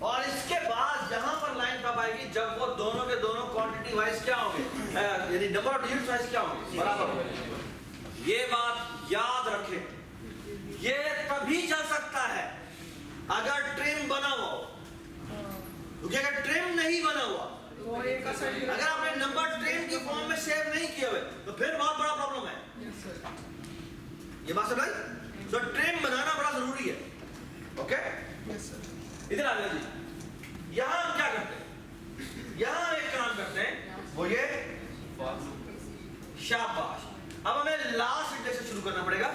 और इसके बाद जहां पर लाइन कब आएगी? जब वो दोनों के दोनों क्वांटिटी वाइज क्या होंगे, यानी नंबर ऑफ डिजिट्स वाइज क्या होंगे? बराबर होंगे। ये बात याद रखें। ये तभी चल सकता है अगर ट्रिम बना हुआ हो, क्योंकि अगर ट्रिम नहीं बना हुआ, अगर आपने नंबर ट्रिम की फॉर्म में सेव नहीं किए हुए तो फिर बहुत बड़ा प्रॉब्लम है। ये बात समझ? तो ट्रिम बनाना बड़ा जरूरी है। ओके? इधर आ जाइए जी। यहां हम क्या करते हैं? यहां एक काम करते हैं, वो ये शाबाश। अब हमें लास्ट इंडेक्स से शुरू करना पड़ेगा।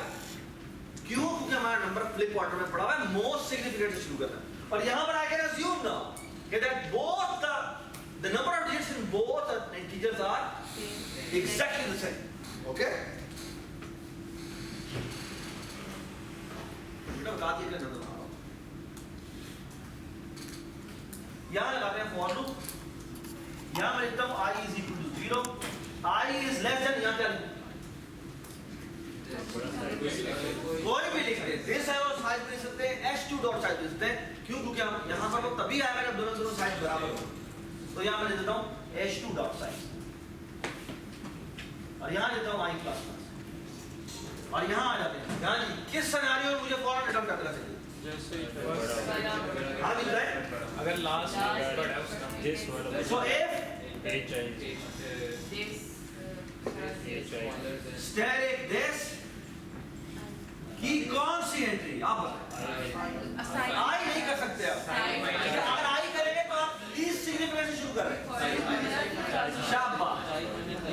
क्यों? क्योंकि हमारा नंबर फ्लिप ऑर्डर में पड़ा हुआ है, मोस्ट सिग्निफिकेंट से शुरू करना है। और यहां पर I can assume now that both the number of digits in both integers are exactly the same. Okay? बता दिए क्या नंबर बना रहा हूं। यहां लगाते हैं फॉर लूप। यहां मैं लिखता हूं i is equal to 0, i is less than, यहां क्या लिखूं? कोई भी लिख दे, दिस है और साइज लिख सकते हैं, h2 डॉट साइज लिख सकते हैं। क्यों? क्योंकि हम यहां पर वो तभी आएगा जब दोनों साइज बराबर हो। तो यहां मैं लिख देता हूं h2 डॉट साइज और यहां लिखता हूं i प्लस प्लस और यहां आ जाते हैं। यहां जी किस सिनेरियो में मुझे फौरन रिटर्न कर देना चाहिए? हां लिख रहे हैं अगर लास्ट वर्ड है उसका this word, so if static this की कौन सी एंट्री आप बताएं? आई नहीं कर सकते आप। अगर आई करेंगे तो आप लीस्ट सिग्निफिकेंट से शुरू कर रहे हैं। शाबाश।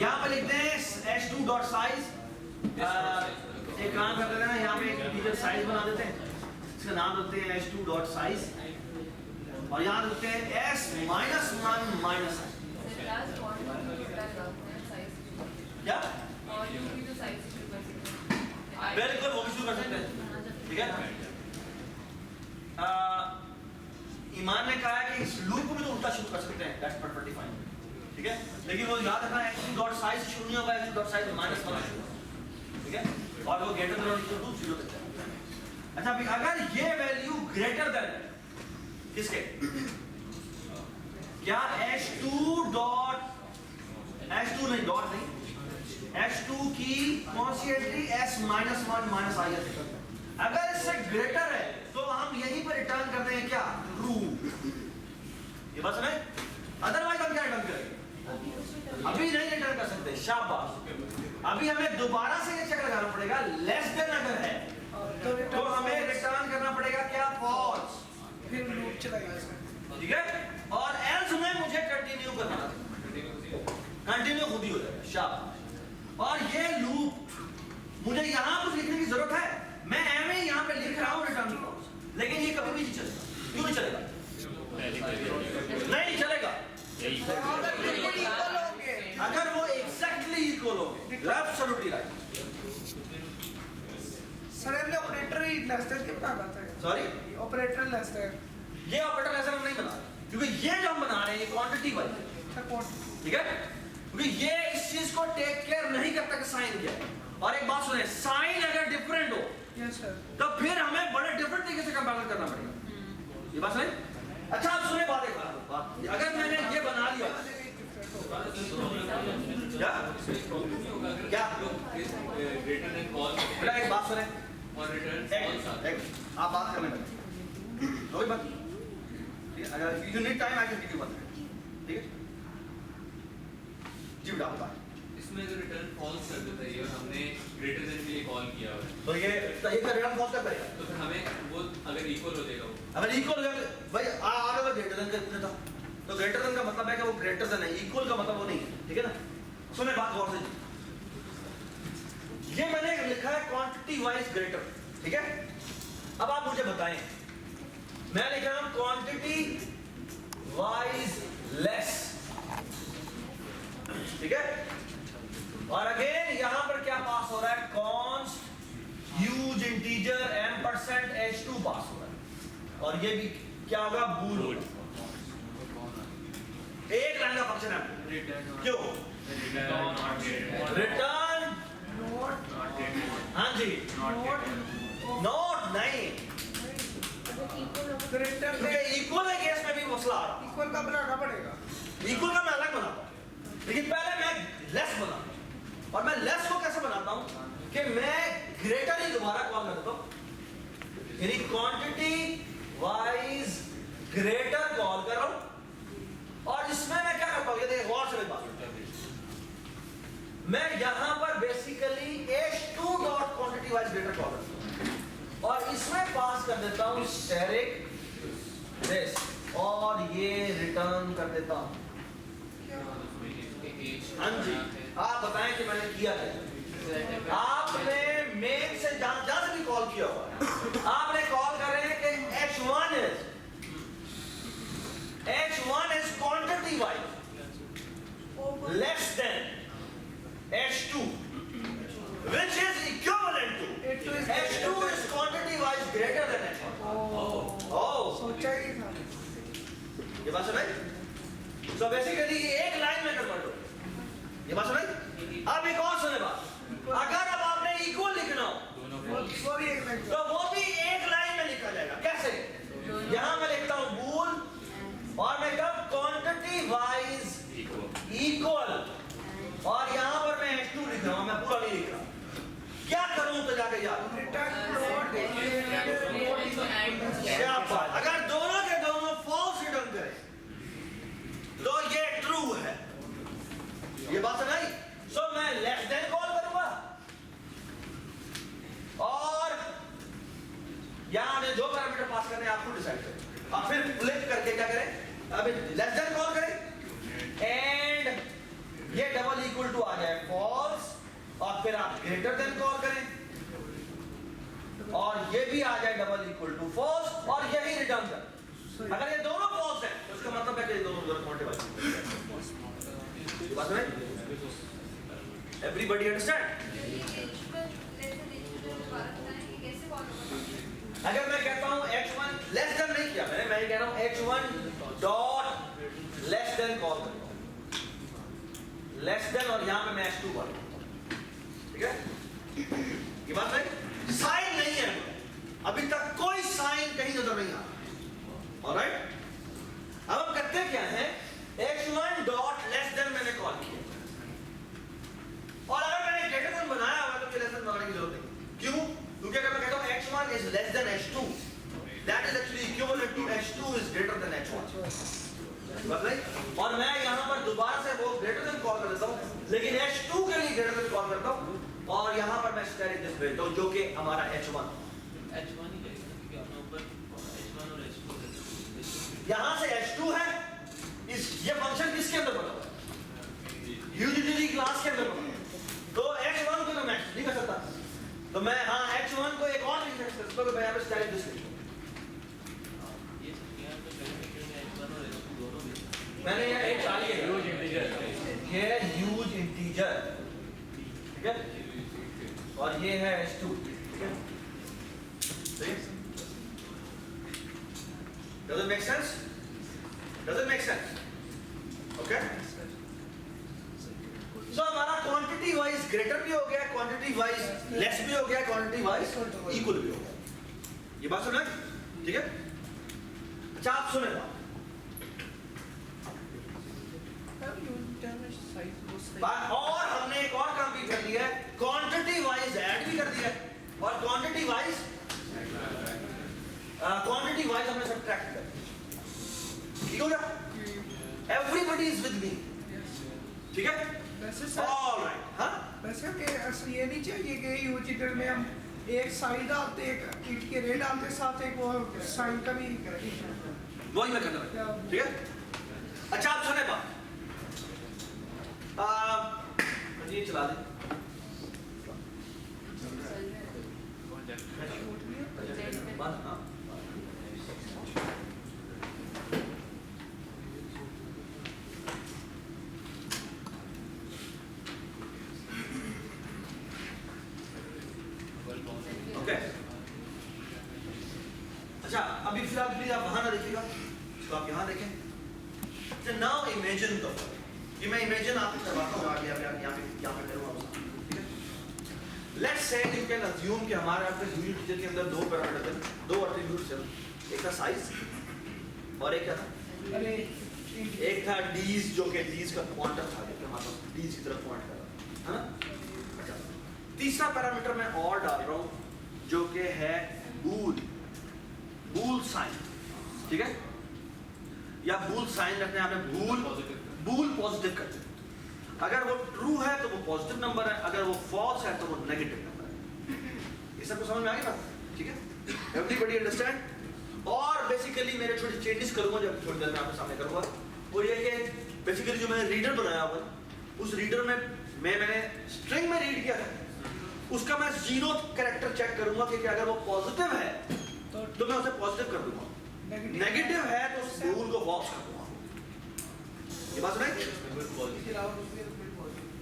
यहाँ पे लिखते हैं h2 डॉट साइज। एक काम कर देते हैं, यहाँ पे एक इंटीजर साइज बना देते हैं, इसका नाम रखते हैं h2 डॉट साइज और यहाँ रखते हैं s माइनस 1 माइनस क्या? बिल्कुल वो भी शुरू कर सकते हैं, ठीक है? ईमान ने कहा है कि इस लूप को भी तो उल्टा शुरू कर सकते हैं, दैट्स परफेक्टली फाइन, ठीक है? लेकिन वो याद रखना x2 डॉट साइज शुरू नहीं होगा, x2 डॉट साइज माइनस 1 शुरू, ठीक है? और वो ग्रेटर देन और इक्वल टू 0 तक जाएगा। अच्छा अभी अगर ये वैल्यू ग्रेटर देन किसके? क्या h2 डॉट h2 नहीं, डॉट नहीं, h2 की कौन सी एंट्री? s माइनस 1 माइनस आई है। अगर इससे ग्रेटर है तो हम यहीं पर रिटर्न करते हैं क्या? ट्रू। ये बात समझ? अदरवाइज हम क्या रिटर्न करेंगे? अभी नहीं रिटर्न कर सकते। शाबाश। अभी हमें दोबारा से ये चेक लगाना पड़ेगा, लेस देन अगर है तो हमें रिटर्न करना पड़ेगा क्या? फॉल्स। फिर लूप चलाएगा, ठीक है? और एल्स में मुझे कंटिन्यू करना है, कंटिन्यू खुद ही हो जाएगा। शाबाश। और ये लूप मुझे यहां पर लिखने लेकिन ये कभी भी नहीं चलेगा। क्यों नहीं चलेगा? नहीं चलेगा। अगर वो एग्जैक्टली इक्वल हो, एब्सोल्युटली राइट। सर हमने ऑपरेटर ही लेस देन के बना था। Sorry, operator less than. ये ऑपरेटर ऐसा हम नहीं बना रहे, क्योंकि ये जो हम बना रहे हैं ये क्वांटिटी वाइज है, ठीक है? क्योंकि ये इस चीज को टेक केयर नहीं करता कि साइन क्या है। और एक बात सुने, साइन अगर डिफरेंट हो यस सर। तो फिर हमें बड़े डिफरेंट तरीके से कंपेयर करना पड़ेगा। ये बात सही? अच्छा आप सुने बात, एक बात, अगर मैंने ये बना लिया क्या क्या ग्रेटर देन कॉल बेटा एक बात सुने, और रिटर्न फॉल्स आता है। आप बात करने लगे, कोई बात, अगर you need time I can give you one, ठीक है जी बेटा बात। इसमें जो रिटर्न फॉल्स कर देता है ये, और हमने ग्रेटर देन के लिए कॉल किया हुआ है, तो ये रिटर्न फॉल्स कर देगा। तो फिर हमें वो अगर इक्वल हो जाएगा वो, अगर इक्वल हो गया भाई आगे वो ग्रेटर देन कर देता, तो ग्रेटर देन का मतलब है कि वो ग्रेटर देन है, इक्वल का मतलब वो नहीं है, ठीक है ना? सुने बात गौर से, ये मैंने लिखा है क्वांटिटी वाइज ग्रेटर, ठीक है? अब आप मुझे बताएं, मैं लिख रहा हूं क्वांटिटी वाइज लेस, ठीक है? और अगेन यहां पर क्या पास हो रहा है? Const huge integer m% h2 पास हो रहा है, और ये भी क्या होगा? बूल होगा। एक लाइन का फंक्शन है, क्यों? रिटर्न हाँ जी, नॉट नहीं, इक्वल है केस में भी मसला आ रहा। इक्वल का बनाना पड़ेगा। इक्वल का मैं अलग बनाता हूं, लेकिन पहले मैं लेस बनाता हूं, और मैं लेस को कैसे बनाता हूं कि मैं ग्रेटर ही दोबारा कॉल कर देता हूं, यानी क्वांटिटी वाइज ग्रेटर कॉल कर रहा हूं। और इसमें मैं क्या करता हूं, ये देखिए गौर से मेरी बात, मैं यहां पर basically h2 dot quantity wise greater call करता हूं, और इसमें पास कर देता हूं स्टेरिक दिस, और ये रिटर्न कर देता हूं। हाँ जी, आप बताएं कि मैंने किया क्या? आपने मेन से जहां से भी कॉल किया हुआ है, आपने कॉल कर रहे हैं कि h1 is quantity wise less than h2, which is equivalent to h2 is quantity wise greater than h1. Oh, सोचा ही था। ये बात सुनाई? So basically एक लाइन में कन्वर्ट हो, ये बात सुनाई? अब एक और सुने बात, अगर अब आपने इक्वल लिखना हो वो भी एक लाइन। तो वो भी एक लाइन में लिखा जाएगा। कैसे? यहां मैं लिखता हूं बूल, और मैं कब क्वांटिटी वाइज इक्वल, और यहां पर मैं h2 लिख रहा हूं, मैं पूरा नहीं लिख रहा। क्या करूं तो जाके याद, रिटर्न प्लॉट क्या बात, अगर दोनों के दोनों फॉल्स रिटर्न करें तो ये ट्रू है, ये बात सुनाई? सो मैं लेस देन कॉल करूंगा, और यहां ने जो पैरामीटर पास करने हैं आपको डिसाइड करें, और फिर फ्लिप करके क्या करें, अभी लेस देन कॉल करें, एंड ये डबल इक्वल टू आ जाए फॉल्स, और फिर आप ग्रेटर देन कॉल करें, और ये भी आ जाए डबल इक्वल टू फॉल्स, और यही रिटर्न कर। अगर ये दोनों फॉल्स हैं तो इसका मतलब है कि ये दोनों क्वांटिटी वाइज। बात है? Everybody understand? अगर मैं कहता हूं h1 लेस देन नहीं किया मैंने, मैं कह रहा हूं h1 dot less than call करूंगा, लेस देन, और यहां पे मैं h2 कॉल करूंगा, ठीक है? ये बात है? साइन नहीं है, अभी तक कोई साइन कहीं नजर नहीं आ रहा। ऑलराइट, अब हम करते क्या हैं, h1 डॉट लेस देन मैंने कॉल किया, और अगर मैंने ग्रेटर देन बनाया हुआ तो लेस देन बनाने की जरूरत नहीं। क्यों? क्योंकि अगर मैं कहता हूं h1 is less than h2, that is actually equivalent to h2 is greater than h1, right? और मैं यहां पर दोबारा से वो ग्रेटर देन कॉल कर देता हूं, लेकिन h2 के लिए ग्रेटर देन कॉल करता हूं, और यहां पर मैं स्टेरिक दिस भेजता हूं जो कि हमारा h1 ही लगेगा, क्योंकि अपने ऊपर h1 और h2 यहां से h2 है, इस ये फंक्शन किसके अंदर बना हुआ है? यूनिटी क्लास के अंदर बना हुआ है, तो h1 को तो मैं नहीं कर सकता, तो मैं हाँ h1 को एक और लिख सकता हूं, तो मैं यहां पे स्टेरिक दिस लिखूंगा, ह्यूज इंटीजर, ठीक है, और ये है h2, ठीक है, सही? Does it make sense? Does it make sense? Okay? So हमारा क्वांटिटी वाइज ग्रेटर भी हो गया, क्वांटिटी वाइज लेस भी हो गया, क्वांटिटी वाइज इक्वल भी हो गया। ये बात सुना, ठीक है? अच्छा आप सुने बात, और हमने एक और काम भी कर लिया है, क्वांटिटी वाइज ऐड भी कर दिया है, और क्वांटिटी वाइज हमने सब्ट्रैक्ट कर दिया। ठीक हो गया? एवरीबडी इज विद मी, ठीक है? वैसे सर, ऑलराइट, हाँ वैसे कि ऐसा ये नहीं चाहिए कि यूजिटर में हम एक साइड डालते, एक ईट के रे डालते, साथ एक वो साइड का भी वही मैं करना लगा, ठीक है? अच्छा आप सुने बात, ये चला दे, बात, हाँ ओके। अच्छा अभी फिलहाल प्लीज आप वहां ना देखिएगा, इसको आप यहाँ देखें। So now imagine the ये मैं इमेजिन आपको करवाता हूँ आगे, यहाँ पे करूँगा, ठीक है? Let's say you can assume कि हमारे आपके यूनिट टीचर के अंदर दो पैरामीटर थे, दो एट्रीब्यूट्स थे, एक था साइज और एक क्या था? अरे एक था डीज, जो कि डीज का क्वांटम था, जो कि हमारे पास डीज की तरफ पॉइंट कर रहा है ना? अच्छा तीसरा पैरामीटर मैं और डाल रहा हूँ जो कि है बूल साइन, ठीक है? या बूल साइन रखने आपने बूल पॉजिटिव करते हैं। अगर वो ट्रू है तो वो पॉजिटिव नंबर है, अगर वो फॉल्स है तो वो नेगेटिव नंबर है। ये सबको समझ में आ गया ना? ठीक है, एवरीबॉडी अंडरस्टैंड? और बेसिकली मेरे छोटे चेंजेस करूंगा जब थोड़ी देर में आपके सामने करूंगा, वो ये कि बेसिकली जो मैंने रीडर बनाया हुआ उस रीडर में मैंने स्ट्रिंग में रीड किया था, उसका मैं 0 कैरेक्टर चेक करूंगा कि अगर वो पॉजिटिव है तो मैं उसे पॉजिटिव कर दूंगा, नेगेटिव है तो उस रूल को फॉल्स कर दूंगा। ये बात सुनाई?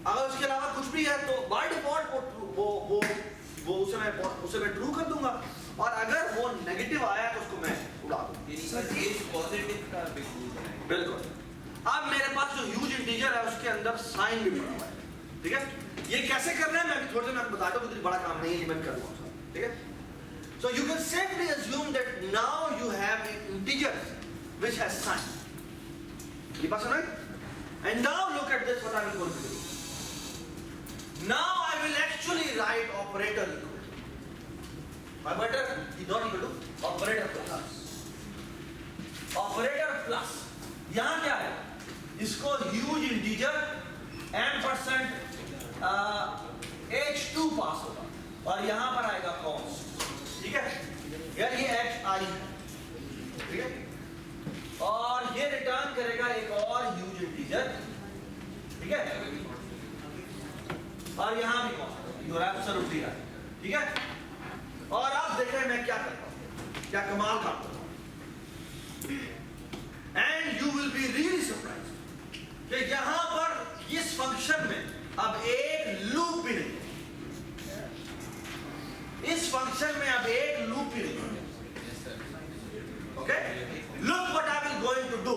अगर उसके अलावा कुछ भी है तो बाय डिफॉल्ट वो उसे मैं ट्रू कर दूंगा, और अगर वो नेगेटिव आया तो उसको मैं उड़ा दूंगा। पॉजिटिव का बिग रूल है। बिल्कुल। अब मेरे पास जो ह्यूज इंटीजर है उसके अंदर साइन भी बना हुआ है, ठीक है? ये कैसे करना है मैं भी थोड़ी देर में आपको बताता हूँ, इतना बड़ा काम नहीं है, ये मैं कर लूँगा, ठीक है? So you can safely assume that now you have an integer which has sign. ये बात सुना? And now look at this, what I will going to do. Now I will actually write operator equal to. Operator is not equal to operator plus. Operator plus. यहाँ क्या है? इसको huge integer m% h2 पास होगा, और यहाँ पर आएगा const. ठीक है? यार ये hi है, ठीक है? और ये रिटर्न करेगा एक और ह्यूज इंटीजर, ठीक है? और यहाँ भी const, you are absolutely right, ठीक है? और आप देख रहे हैं मैं क्या करता हूँ, क्या कमाल करता हूँ, and you will be really surprised कि यहाँ पर इस फंक्शन में अब एक लूप भी नहीं, इस फंक्शन में अब एक लूप ही नहीं, okay? Look what I will going to do.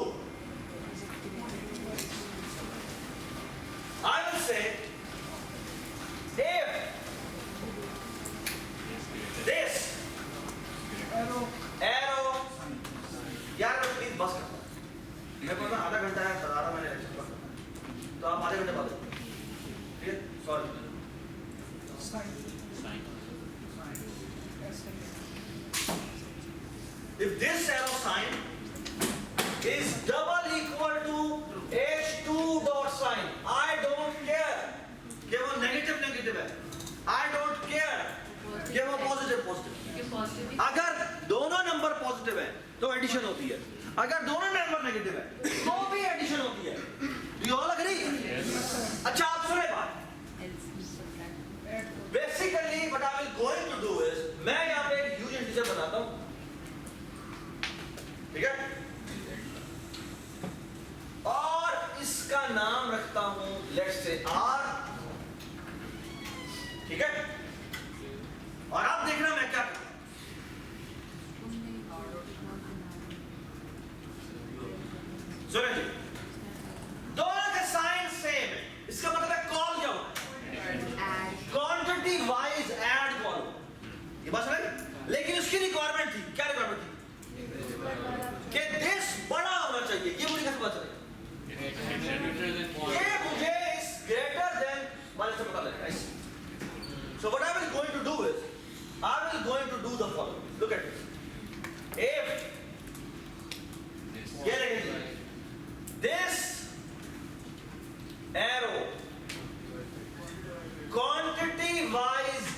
I will say if this arrow यार मैं प्लीज बस करता हूँ, मेरे को ना आधा घंटा है बता रहा मैंने लेक्चर करना, तो आप आधे घंटे बाद, ठीक है? Sorry. If this arrow sign is double equal to h2 dot sign, I don't care कि वो नेगेटिव है, I don't care कि वो पॉजिटिव। अगर दोनों नंबर पॉजिटिव है तो एडिशन होती है, अगर दोनों नंबर नेगेटिव है तो भी एडिशन होती है। Do you all agree? अच्छा आप सुने बात, basically what I will going to do is मैं यहाँ पे एक ह्यूज इंटीजर बनाता हूँ, ठीक है?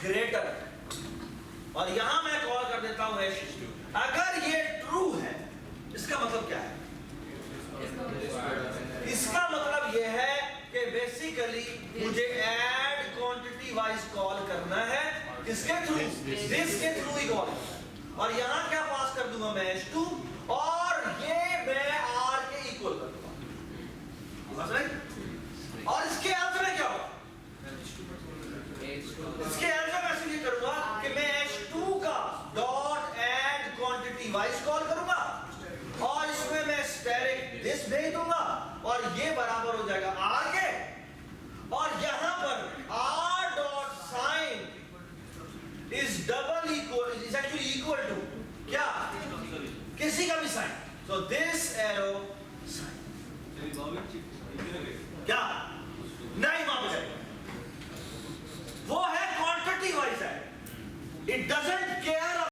ग्रेटर, और यहां मैं कॉल कर देता हूं h2। अगर ये ट्रू है, इसका मतलब क्या है? इसका मतलब यह है कि बेसिकली मुझे ऐड क्वांटिटी वाइज कॉल करना है, इसके थ्रू, दिस के थ्रू ही कॉल करना है। और यहां क्या पास कर दूंगा मैं h2, और ये मैं r के इक्वल कर दूंगा, समझ रहे? और इसके अंत में क्या होगा? इसके अंत में मैं ये करूंगा कि मैं h2 का dot add quantity wise call करूंगा, और इसमें मैं स्टेरिक दिस भेज दूंगा, और ये बराबर हो जाएगा r के, और यहां पर r dot sign is double equal, is actually equal to क्या? किसी का भी sign. So this arrow sign क्या नहीं वहां पे वो है क्वांटिटी वाइज है, इट डजंट केयर